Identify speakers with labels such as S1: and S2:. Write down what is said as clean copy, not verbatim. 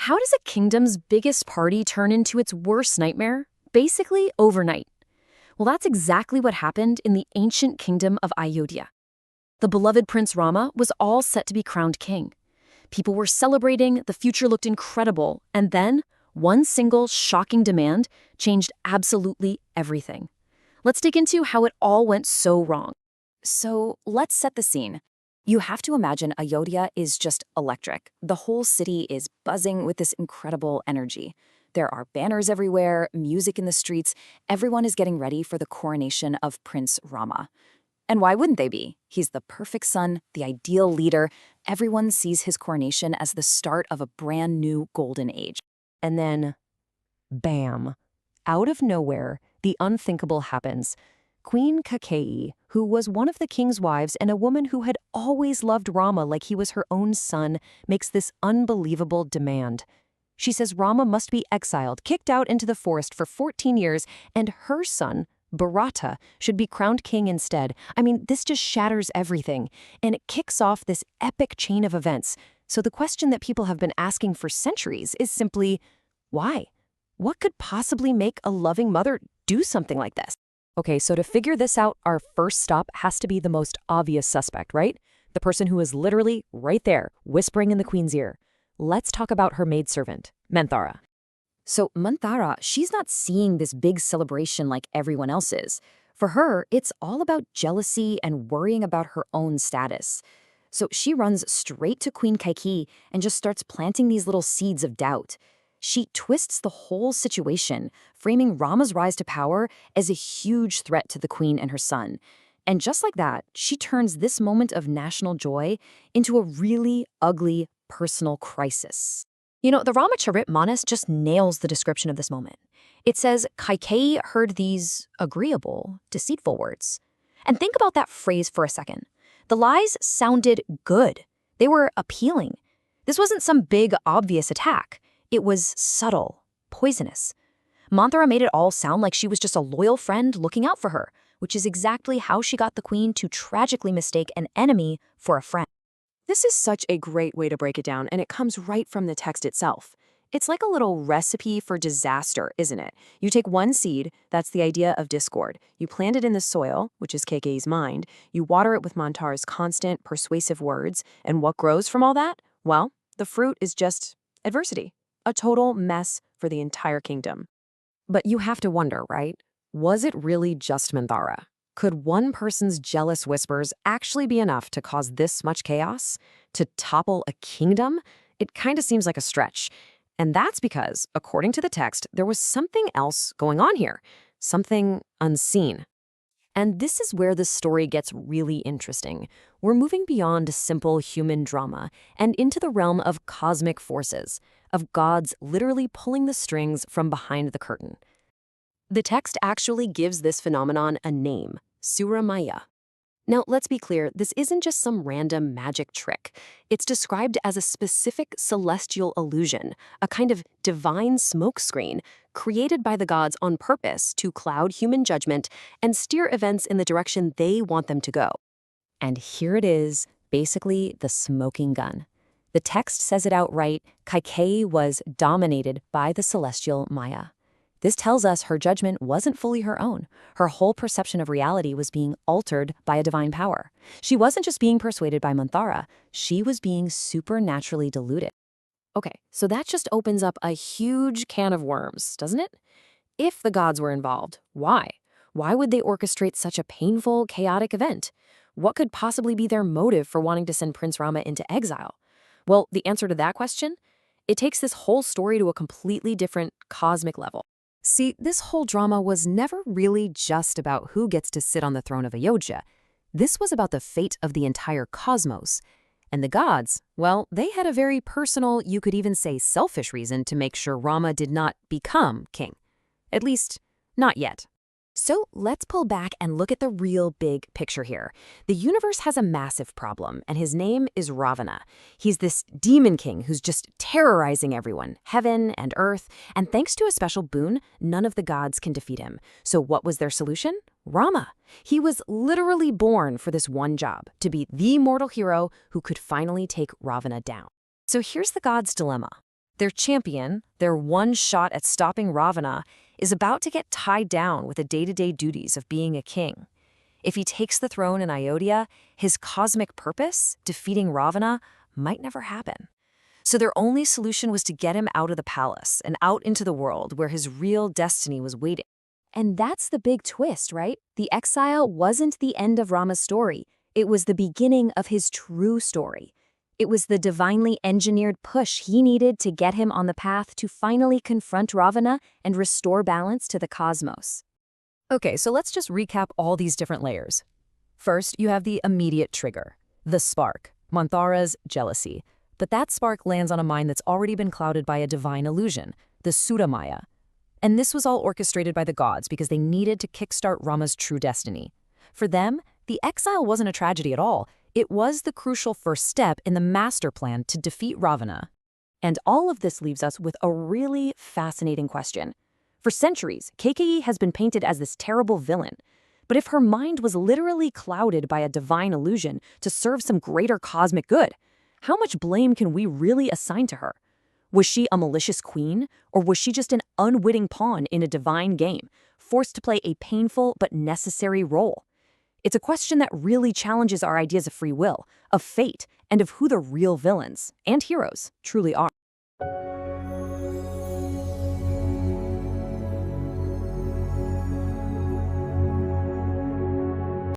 S1: How does a kingdom's biggest party turn into its worst nightmare? Basically, overnight. Well, that's exactly what happened in the ancient kingdom of Ayodhya. The beloved Prince Rama was all set to be crowned king. People were celebrating, the future looked incredible, and then one single shocking demand changed absolutely everything. Let's dig into how it all went so wrong.
S2: So let's set the scene. You have to imagine Ayodhya is just electric. The whole city is buzzing with this incredible energy. There are banners everywhere, music in the streets. Everyone is getting ready for the coronation of Prince Rama. And why wouldn't they be? He's the perfect son, the ideal leader. Everyone sees his coronation as the start of a brand new golden age.
S3: And then, bam, out of nowhere, the unthinkable happens. Queen Kaikeyi, who was one of the king's wives and a woman who had always loved Rama like he was her own son, makes this unbelievable demand. She says Rama must be exiled, kicked out into the forest for 14 years, and her son, Bharata, should be crowned king instead. I mean, this just shatters everything, and it kicks off this epic chain of events. So the question that people have been asking for centuries is simply, why? What could possibly make a loving mother do something like this? Okay, so to figure this out, our first stop has to be the most obvious suspect, right? The person who is literally right there, whispering in the queen's ear. Let's talk about her maidservant, Manthara.
S2: So Manthara, she's not seeing this big celebration like everyone else is. For her, it's all about jealousy and worrying about her own status. So she runs straight to Queen Kaikeyi and just starts planting these little seeds of doubt. She twists the whole situation, framing Rama's rise to power as a huge threat to the queen and her son. And just like that, she turns this moment of national joy into a really ugly personal crisis.
S1: You know, the Ramacharitmanas just nails the description of this moment. It says, Kaikeyi heard these agreeable, deceitful words. And think about that phrase for a second. The lies sounded good. They were appealing. This wasn't some big, obvious attack. It was subtle, poisonous. Manthara made it all sound like she was just a loyal friend looking out for her, which is exactly how she got the queen to tragically mistake an enemy for a friend.
S3: This is such a great way to break it down, and it comes right from the text itself. It's like a little recipe for disaster, isn't it? You take one seed, that's the idea of discord. You plant it in the soil, which is Kaikeyi's mind. You water it with Manthara's constant, persuasive words. And what grows from all that? Well, the fruit is just adversity. A total mess for the entire kingdom. But you have to wonder, right? Was it really just Manthara? Could one person's jealous whispers actually be enough to cause this much chaos? To topple a kingdom? It kind of seems like a stretch. And that's because, according to the text, there was something else going on here. Something unseen. And this is where the story gets really interesting. We're moving beyond simple human drama and into the realm of cosmic forces, of gods literally pulling the strings from behind the curtain. The text actually gives this phenomenon a name, Suramaya. Now, let's be clear, this isn't just some random magic trick. It's described as a specific celestial illusion, a kind of divine smokescreen created by the gods on purpose to cloud human judgment and steer events in the direction they want them to go. And here it is, basically the smoking gun. The text says it outright, Kaikeyi was dominated by the celestial Maya. This tells us her judgment wasn't fully her own. Her whole perception of reality was being altered by a divine power. She wasn't just being persuaded by Manthara, she was being supernaturally deluded. Okay, so that just opens up a huge can of worms, doesn't it? If the gods were involved, why? Why would they orchestrate such a painful, chaotic event? What could possibly be their motive for wanting to send Prince Rama into exile? Well, the answer to that question? It takes this whole story to a completely different cosmic level. See, this whole drama was never really just about who gets to sit on the throne of Ayodhya. This was about the fate of the entire cosmos. And the gods, well, they had a very personal, you could even say selfish reason to make sure Rama did not become king. At least, not yet. So let's pull back and look at the real big picture here. The universe has a massive problem, and his name is Ravana. He's this demon king who's just terrorizing everyone, heaven and earth, and thanks to a special boon, none of the gods can defeat him. So what was their solution? Rama. He was literally born for this one job, to be the mortal hero who could finally take Ravana down. So here's the gods' dilemma.
S2: Their champion, their one shot at stopping Ravana, is about to get tied down with the day-to-day duties of being a king. If he takes the throne in Ayodhya, his cosmic purpose, defeating Ravana, might never happen. So their only solution was to get him out of the palace and out into the world where his real destiny was waiting.
S1: And that's the big twist, right? The exile wasn't the end of Rama's story. It was the beginning of his true story. It was the divinely engineered push he needed to get him on the path to finally confront Ravana and restore balance to the cosmos.
S2: Okay, so let's just recap all these different layers. First, you have the immediate trigger, the spark, Manthara's jealousy. But that spark lands on a mind that's already been clouded by a divine illusion, the Suramaya. And this was all orchestrated by the gods because they needed to kickstart Rama's true destiny. For them, the exile wasn't a tragedy at all. It was the crucial first step in the master plan to defeat Ravana.
S3: And all of this leaves us with a really fascinating question. For centuries, Kaikeyi has been painted as this terrible villain. But if her mind was literally clouded by a divine illusion to serve some greater cosmic good, how much blame can we really assign to her? Was she a malicious queen, or was she just an unwitting pawn in a divine game, forced to play a painful but necessary role? It's a question that really challenges our ideas of free will, of fate, and of who the real villains and heroes truly are.